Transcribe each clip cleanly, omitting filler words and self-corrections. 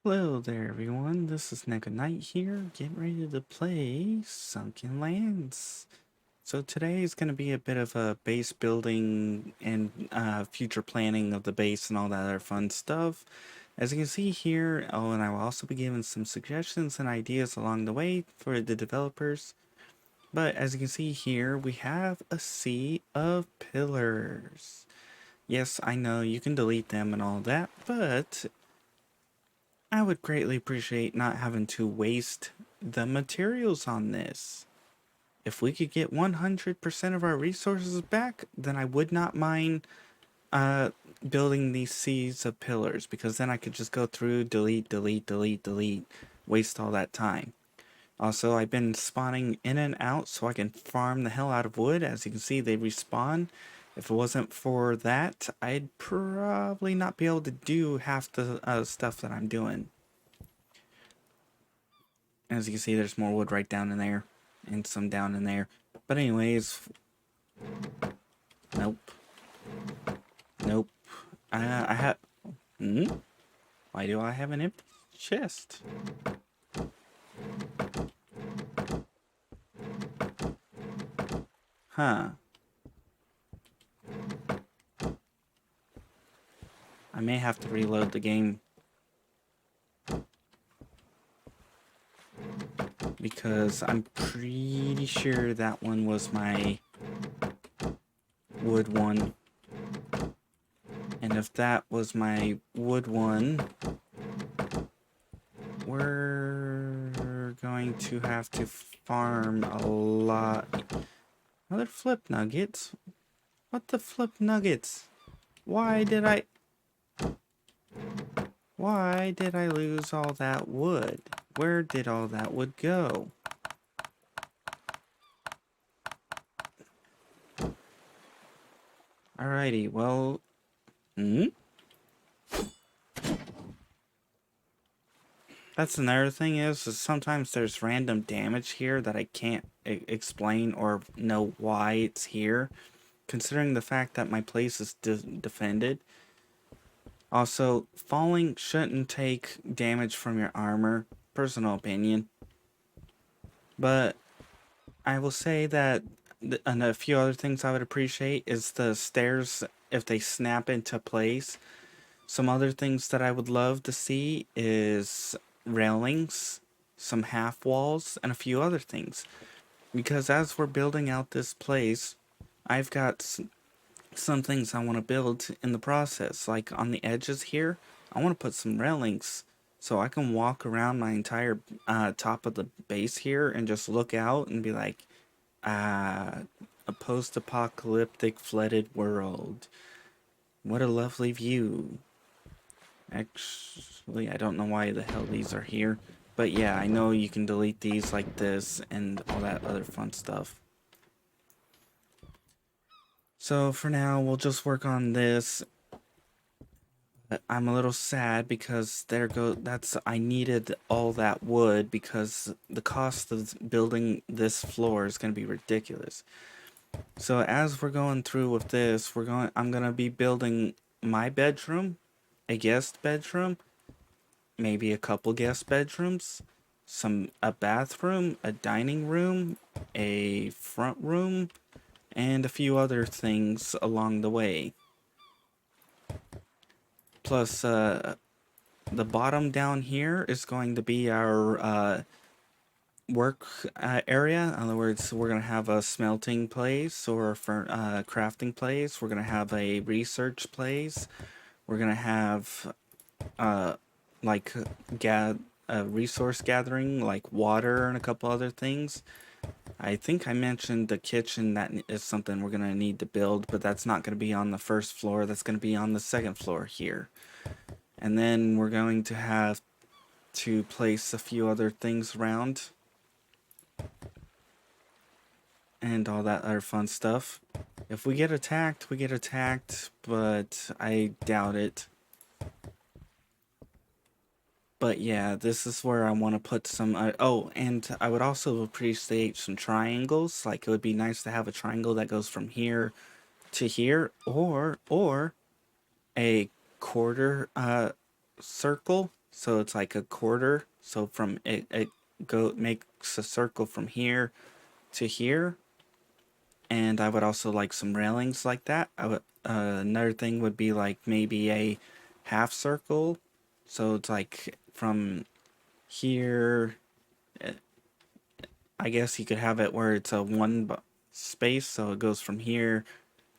Hello there, everyone. This is Neko here, getting ready to play Sunken Lands. So today is going to be a bit of a base building and future planning of the base and all that other fun stuff. As you can see here, oh, and I will also be giving some suggestions and ideas along the way for the developers. But as you can see here, we have a sea of pillars. Yes, I know you can delete them and all that, but I would greatly appreciate not having to waste the materials on this. If we could get 100% of our resources back, then I would not mind uh, building these seas of pillars, because then I could just go through, delete, delete, delete, delete, waste all that time. Also, I've been spawning in and out so I can farm the hell out of wood. As you can see, they respawn. If it wasn't for that, I'd probably not be able to do half the stuff that I'm doing. As you can see, there's more wood right down in there, and some down in there. But anyways, nope. Nope. I have... Why do I have an empty chest? Huh. I may have to reload the game, because I'm pretty sure that one was my wood one. And if that was my wood one, we're going to have to farm a lot. Another flip nuggets? What the flip nuggets? Why did I lose all that wood? Where did all that wood go? Alrighty, well... That's another thing is sometimes there's random damage here that I can't explain or know why it's here, considering the fact that my place is defended. Also, falling shouldn't take damage from your armor, personal opinion. But I will say that and a few other things I would appreciate is the stairs, if they snap into place. Some other things that I would love to see is railings, some half walls, and a few other things. Because as we're building out this place, I've got some things I want to build in the process. Like on the edges here, I want to put some railings so I can walk around my entire top of the base here and just look out and be like, a post-apocalyptic flooded world. What a lovely view. Actually, I don't know why the hell these are here. But yeah, I know you can delete these like this and all that other fun stuff. So for now, we'll just work on this. I'm a little sad because I needed all that wood because the cost of building this floor is going to be ridiculous. So as we're going through with this, I'm going to be building my bedroom, a guest bedroom, maybe a couple guest bedrooms, a bathroom, a dining room, a front room, and a few other things along the way. Plus, the bottom down here is going to be our work area. In other words, we're going to have a smelting place or for crafting place. We're going to have a research place. We're going to have like resource gathering, like water and a couple other things. I think I mentioned the kitchen. That is something we're going to need to build, but that's not going to be on the first floor. That's going to be on the second floor here. And then we're going to have to place a few other things around and all that other fun stuff. If we get attacked, we get attacked, but I doubt it. But yeah, this is where I want to put some... oh, and I would also appreciate some triangles. Like, it would be nice to have a triangle that goes from here to here, or a quarter circle So it's like a quarter. So from it makes a circle from here to here. And I would also like some railings like that. I would another thing would be like maybe a half circle. So it's like from here. I guess you could have it where it's a space, so it goes from here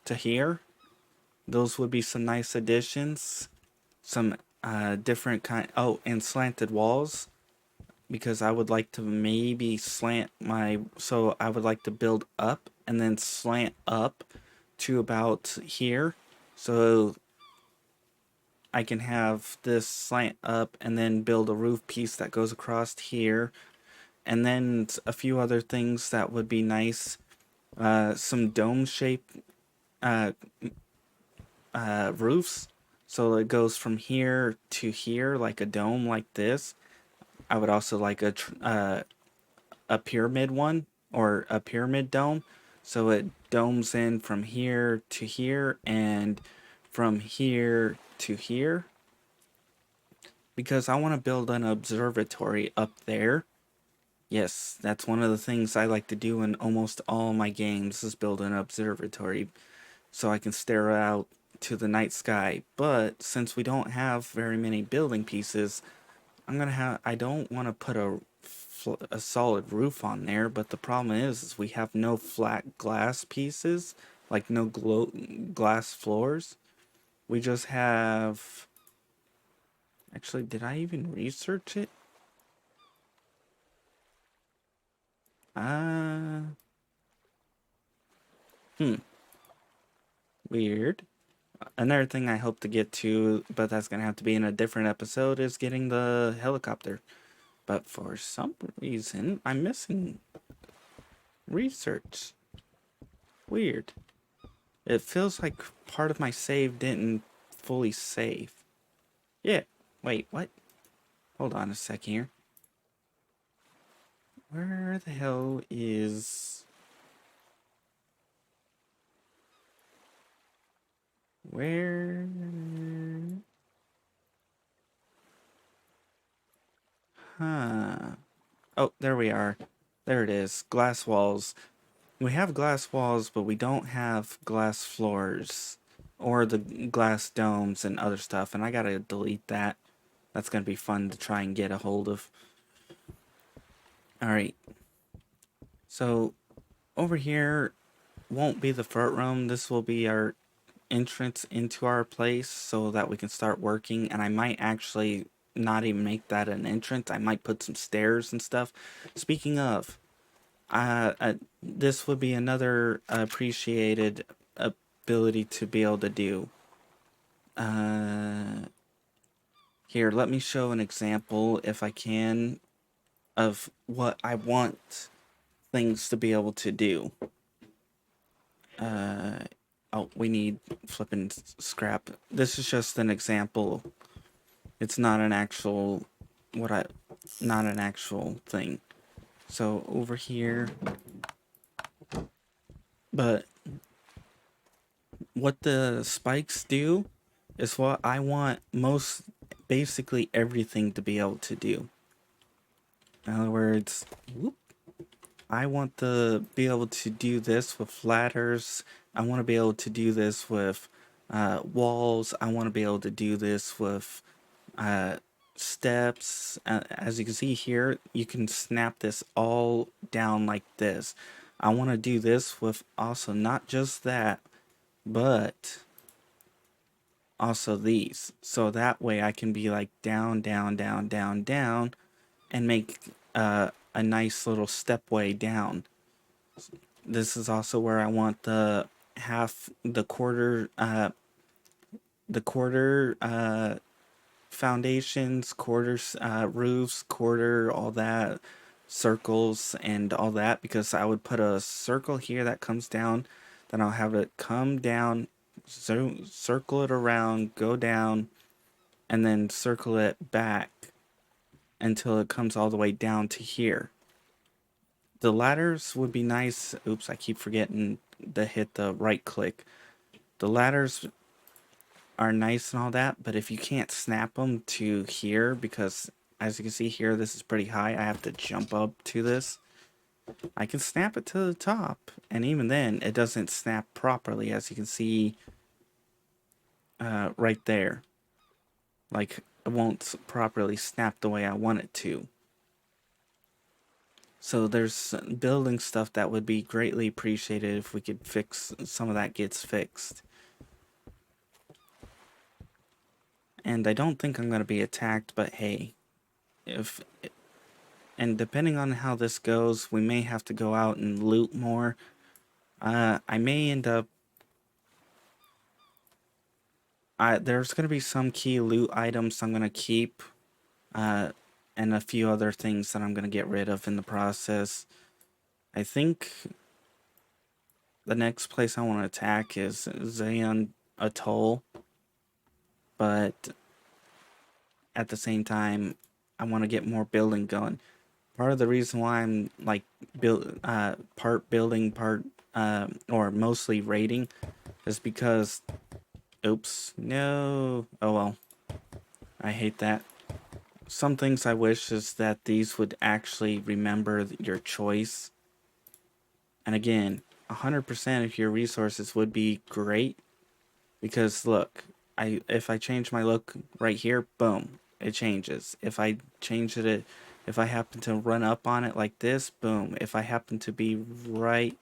to here. Those would be some nice additions. Some different kind. Oh, and slanted walls, because I would like to maybe slant my. So I would like to build up and then slant up to about here. So I can have this slant up and then build a roof piece that goes across here. And then a few other things that would be nice. Some dome shape uh, roofs. So it goes from here to here, like a dome, like this. I would also like a pyramid one, or a pyramid dome. So it domes in from here to here and from here to here. Because I want to build an observatory up there. Yes, that's one of the things I like to do in almost all my games, is build an observatory so I can stare out to the night sky. But since we don't have very many building pieces, I don't want to put a solid roof on there, but the problem is we have no flat glass pieces, like no glass floors. We just have. Actually, did I even research it? Uh, hmm, weird. Another thing I hope to get to, but that's gonna have to be in a different episode, is getting the helicopter. But for some reason, I'm missing research. Weird. It feels like part of my save didn't fully save. Yeah. Wait, what? Hold on a second here. Where the hell is... Where... Huh. Oh, there we are. There it is. Glass walls. We have glass walls, but we don't have glass floors. Or the glass domes and other stuff. And I gotta delete that. That's gonna be fun to try and get a hold of. Alright. So, over here won't be the front room. This will be our entrance into our place so that we can start working. And I might actually not even make that an entrance. I might put some stairs and stuff. Speaking of, this would be another appreciated ability to be able to do. Here, let me show an example, if I can, of what I want things to be able to do. Oh, we need flipping scrap. This is just an example. It's not an actual not an actual thing. So over here, but what the spikes do is what I want basically everything to be able to do. In other words, I want to be able to do this with ladders. I want to be able to do this with walls. I want to be able to do this with steps. As you can see here, you can snap this all down like this. I want to do this with also not just that, but also these. So that way I can be like down, down, down, down, down, and make a nice little stepway down. This is also where I want the quarter foundations, quarters, roofs, quarter, all that, circles, and all that, because I would put a circle here that comes down, then I'll have it come down, circle it around, go down, and then circle it back until it comes all the way down to here. The ladders would be nice. Oops, I keep forgetting to hit the right click. The ladders are nice and all that, but if you can't snap them to here, because as you can see here, this is pretty high, I have to jump up to this. I can snap it to the top, and even then, it doesn't snap properly, as you can see right there. Like, it won't properly snap the way I want it to. So there's building stuff that would be greatly appreciated if we could fix some of that gets fixed. And I don't think I'm going to be attacked, but hey, and depending on how this goes, we may have to go out and loot more. I may end up, there's going to be some key loot items I'm going to keep, and a few other things that I'm going to get rid of in the process. I think the next place I want to attack is Zayon Atoll, but at the same time, I want to get more building going. Part of the reason why I'm like part building, part or mostly raiding is because, oops, no, oh well, I hate that. Some things I wish is that these would actually remember your choice. And again, 100% of your resources would be great, because look, if I change my look right here, boom, it changes. If I change it, if I happen to run up on it like this, boom. If I happen to be right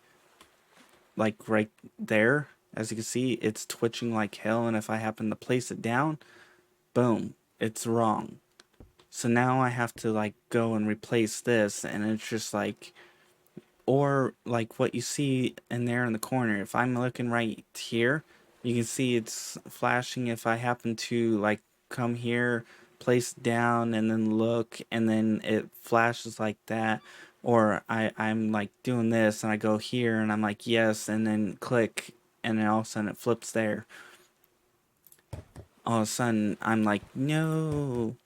there, as you can see, it's twitching like hell, and if I happen to place it down, boom, it's wrong. So now I have to like go and replace this, and it's just like, or like what you see in there in the corner. If I'm looking right here, you can see it's flashing. If I happen to like come here, place down, and then look, and then it flashes like that. Or I'm like doing this, and I go here, and I'm like yes, and then click, and then all of a sudden it flips there. All of a sudden I'm like no.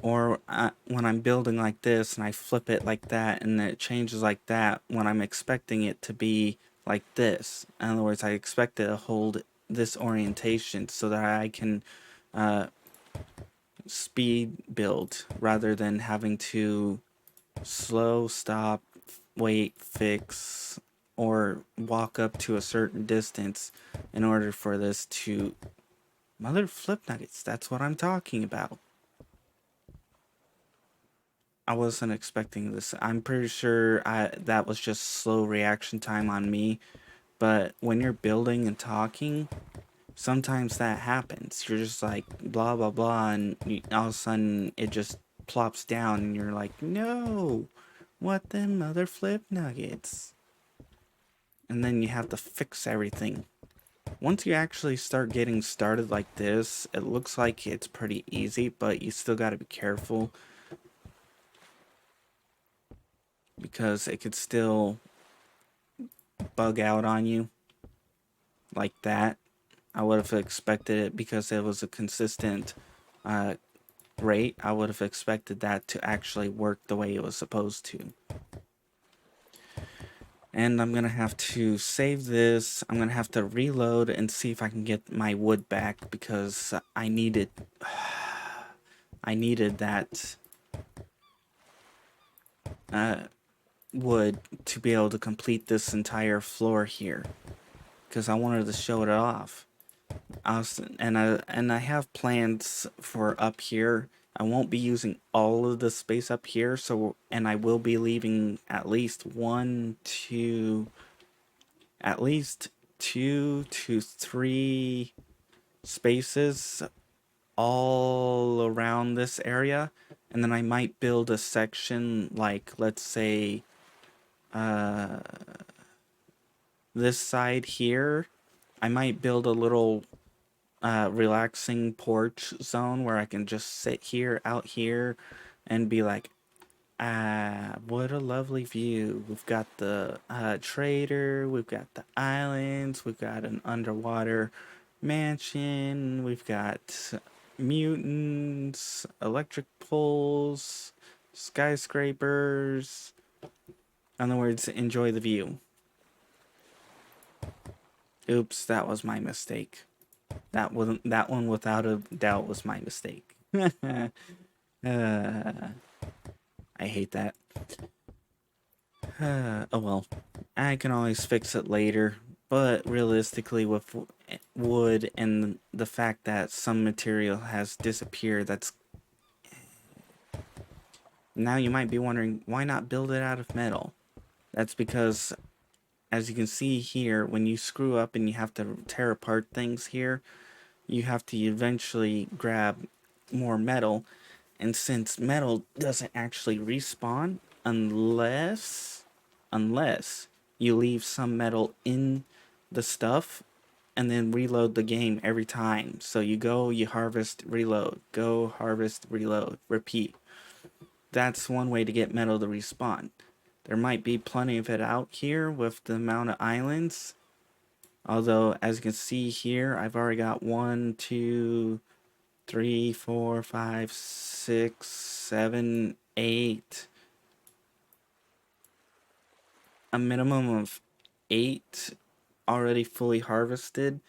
Or when I'm building like this and I flip it like that and it changes like that when I'm expecting it to be like this. In other words, I expect it to hold this orientation so that I can speed build rather than having to slow, stop, wait, fix, or walk up to a certain distance in order for this to... Mother flip nuggets, that's what I'm talking about. I wasn't expecting this. I'm pretty sure that was just slow reaction time on me. But when you're building and talking, sometimes that happens. You're just like blah blah blah, and all of a sudden it just plops down, and you're like, no, what the mother flip nuggets? And then you have to fix everything. Once you actually start getting started like this, it looks like it's pretty easy, but you still got to be careful, because it could still bug out on you like that. I would have expected it, because it was a consistent rate. I would have expected that to actually work the way it was supposed to. And I'm gonna have to save this. I'm gonna have to reload and see if I can get my wood back, because I needed that wood to be able to complete this entire floor here, because I wanted to show it off. And I have plans for up here. I won't be using all of the space up here, so, and I will be leaving at least two to three spaces all around this area, and then I might build a section, like let's say this side here. I might build a little relaxing porch zone where I can just sit here, out here, and be like, ah, what a lovely view. We've got the trader, we've got the islands, we've got an underwater mansion, we've got mutants, electric poles, skyscrapers. In other words, enjoy the view. Oops, that was my mistake. That one without a doubt was my mistake. I hate that. Oh well, I can always fix it later. But realistically, with wood and the fact that some material has disappeared, that's now you might be wondering why not build it out of metal. That's because, as you can see here, when you screw up and you have to tear apart things here, you have to eventually grab more metal. And since metal doesn't actually respawn unless you leave some metal in the stuff and then reload the game every time. So you go, you harvest, reload, go, harvest, reload, repeat. That's one way to get metal to respawn. There might be plenty of it out here with the amount of islands. Although, as you can see here, I've already got 1, 2, 3, 4, 5, 6, 7, 8. A minimum of 8 already fully harvested.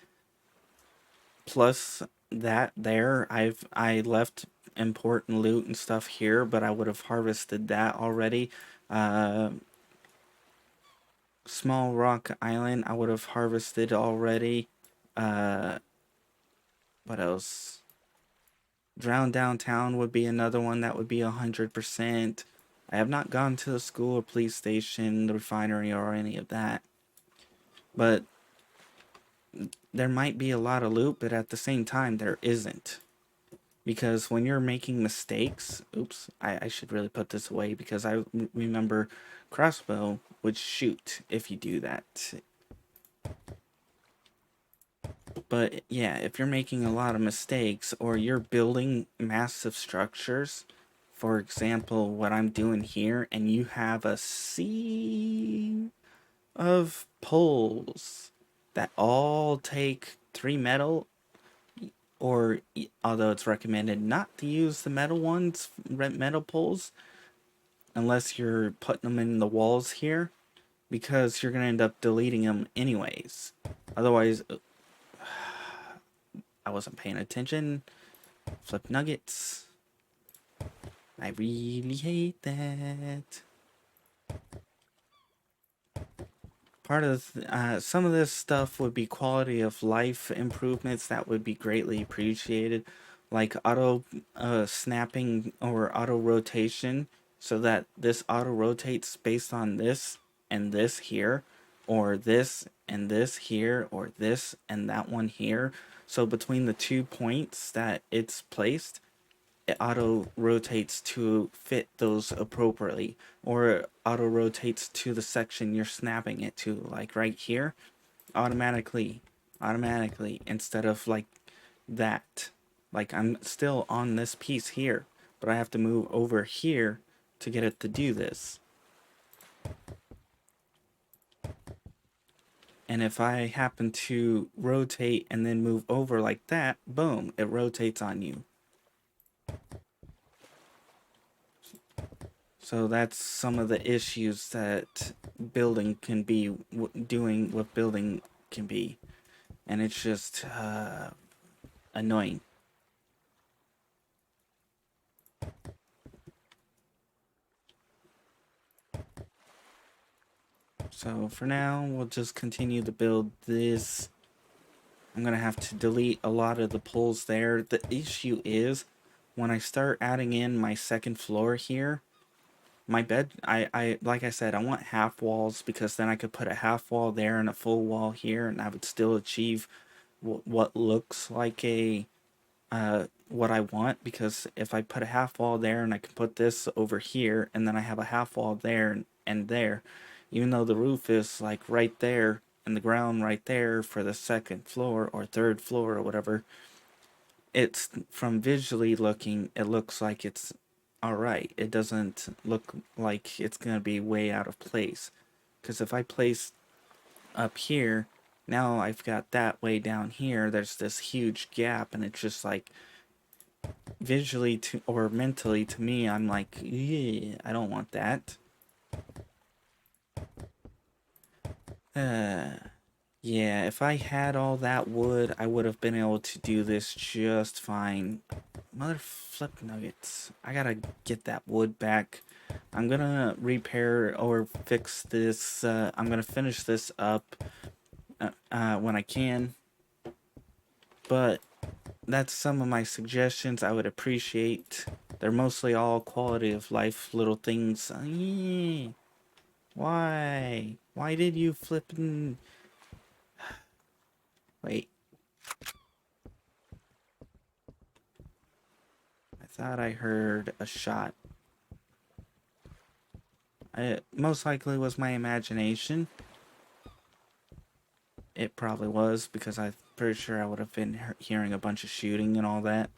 Plus that there, I left important loot and stuff here, but I would have harvested that already. Small Rock Island, I would have harvested already. What else? Drown Downtown would be another one that would be 100%. I have not gone to the school or police station, the refinery, or any of that. But there might be a lot of loot, but at the same time, there isn't. Because when you're making mistakes, oops, I should really put this away because I remember crossbow would shoot if you do that. But yeah, if you're making a lot of mistakes or you're building massive structures, for example, what I'm doing here, and you have a sea of poles that all take 3 metal, or although it's recommended not to use the metal ones, metal poles, unless you're putting them in the walls here, because you're going to end up deleting them anyways. Otherwise, I wasn't paying attention. Flip nuggets. I really hate that. Part of some of this stuff would be quality of life improvements that would be greatly appreciated, like auto snapping or auto rotation, so that this auto rotates based on this and this here, or this and this here, or this and that one here. So between the 2 points that it's placed, it auto rotates to fit those appropriately, or it auto rotates to the section you're snapping it to, like right here, automatically, instead of like that. Like I'm still on this piece here, but I have to move over here to get it to do this. And if I happen to rotate and then move over like that, boom, it rotates on you. So that's some of the issues that building can be, doing what building can be. And it's just annoying. So for now, we'll just continue to build this. I'm going to have to delete a lot of the poles there. The issue is, when I start adding in my second floor here, my bed, I like I said, I want half walls, because then I could put a half wall there and a full wall here, and I would still achieve what looks like a what I want. Because if I put a half wall there and I can put this over here, and then I have a half wall there and there, even though the roof is like right there and the ground right there for the second floor or third floor or whatever, it's from visually looking, it looks like it's alright. It doesn't look like it's gonna be way out of place. Because if I place up here, now I've got that way down here, there's this huge gap, and it's just like, visually to or mentally to me, I'm like, yeah, I don't want that. Yeah, if I had all that wood, I would have been able to do this just fine. Mother flip nuggets. I gotta get that wood back. I'm gonna repair or fix this. I'm gonna finish this up when I can. But that's some of my suggestions I would appreciate. They're mostly all quality of life little things. Why? Why did you flippin'... Wait. I thought I heard a shot. It most likely was my imagination. It probably was, because I'm pretty sure I would have been hearing a bunch of shooting and all that.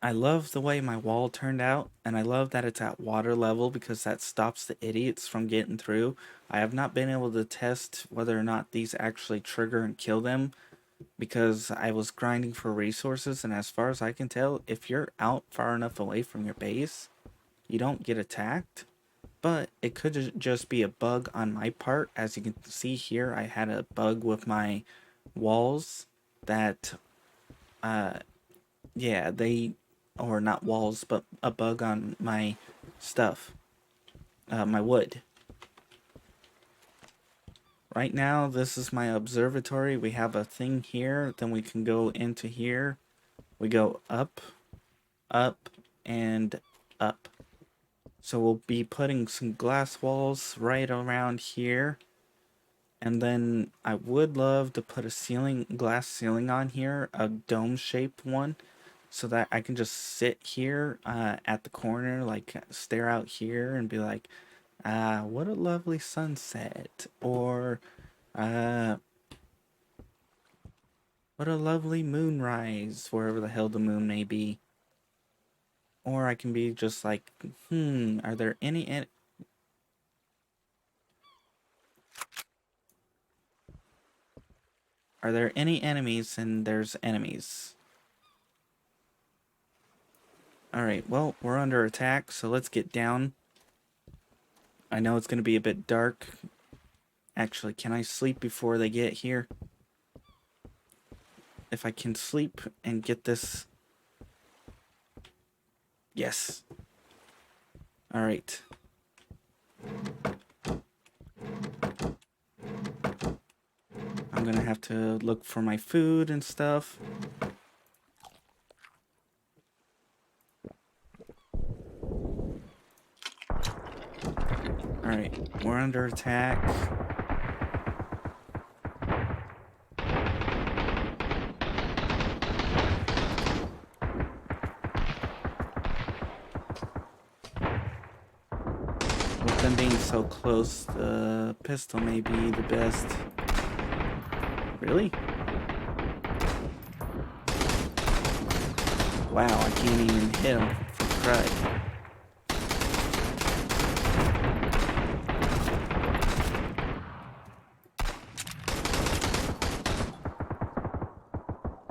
I love the way my wall turned out, and I love that it's at water level because that stops the idiots from getting through. I have not been able to test whether or not these actually trigger and kill them because I was grinding for resources, and as far as I can tell, if you're out far enough away from your base, you don't get attacked. But it could just be a bug on my part. As you can see here, I had a bug with my walls that, yeah, or not walls, but a bug on my stuff, my wood. Right now, this is my observatory. We have a thing here, then we can go into here. We go up, up, and up. So we'll be putting some glass walls right around here. And then I would love to put a glass ceiling on here, a dome-shaped one, so that I can just sit here at the corner, like stare out here and be like, what a lovely sunset, or what a lovely moonrise, wherever the hell the moon may be. Or I can be just like, are there any... Are there any enemies? And there's enemies. Alright, well, we're under attack, so let's get down. I know it's going to be a bit dark. Actually, can I sleep before they get here? If I can sleep and get this... Yes. Alright. I'm going to have to look for my food and stuff. Alright, we're under attack. With them being so close, the pistol may be the best. Really? Wow, I can't even hit him for crud.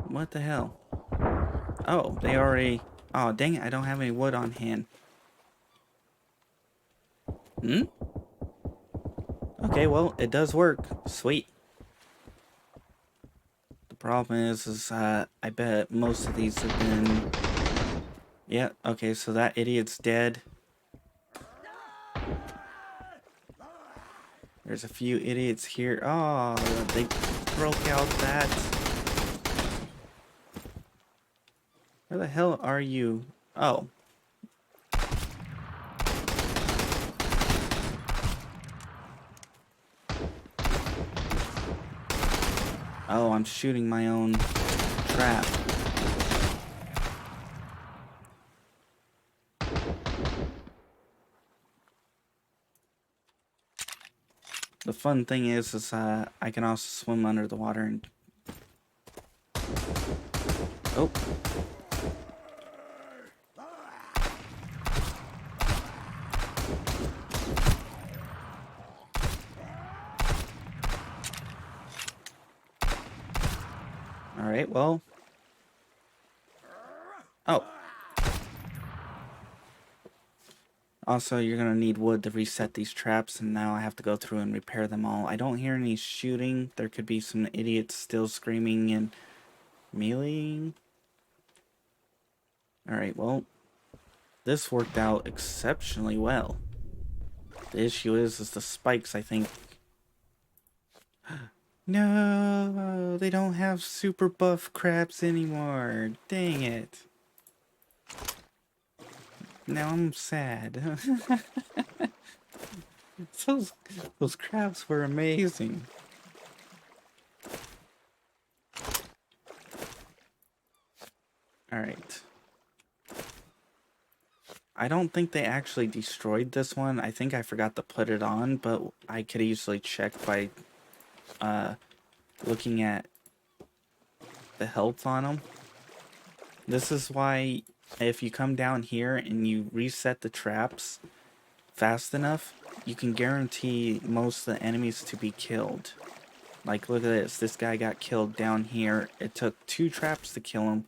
What the hell? Oh, they already... Oh, dang it, I don't have any wood on hand. Okay, well, it does work. Sweet. The problem is I bet most of these have been... Yeah, okay, so that idiot's dead. There's a few idiots here. Oh, they broke out that. Where the hell are you? Oh. Oh, I'm shooting my own trap. The fun thing is I can also swim under the water and... Oh. Alright, well. Oh. Also, you're gonna need wood to reset these traps, and now I have to go through and repair them all. I don't hear any shooting. There could be some idiots still screaming and meleeing. Alright, well, this worked out exceptionally well. The issue is the spikes, I think. No, they don't have super buff crabs anymore. Dang it. Now I'm sad. those, those crabs were amazing. Alright. I don't think they actually destroyed this one. I think I forgot to put it on, but I could easily check by looking at the health on them. This is why if you come down here and you reset the traps fast enough, you can guarantee most of the enemies to be killed. Like, look at this. This guy got killed down here. It took 2 traps to kill him,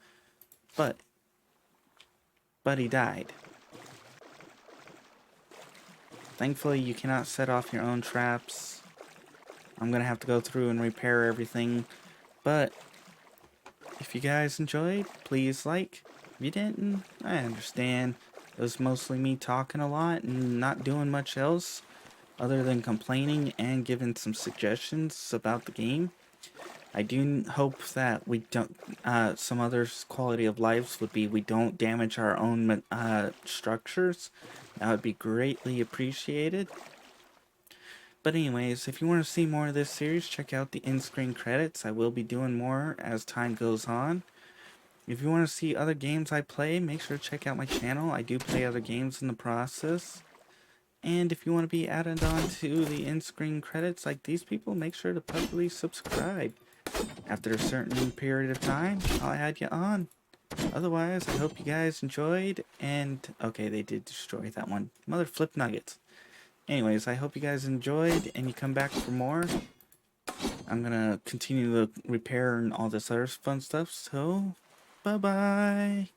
but he died. Thankfully, you cannot set off your own traps. I'm gonna have to go through and repair everything, but if you guys enjoyed, please like. If you didn't, I understand. It was mostly me talking a lot and not doing much else other than complaining and giving some suggestions about the game. I do hope that we don't, some other quality of lives would be we don't damage our own structures. That would be greatly appreciated. But anyways, if you want to see more of this series, check out the in-screen credits. I will be doing more as time goes on. If you want to see other games I play, make sure to check out my channel. I do play other games in the process. And if you want to be added on to the in-screen credits like these people, make sure to publicly subscribe. After a certain period of time, I'll add you on. Otherwise, I hope you guys enjoyed, and okay, they did destroy that one. Mother flip nuggets. Anyways, I hope you guys enjoyed, and you come back for more. I'm gonna continue the repair and all this other fun stuff, so bye-bye.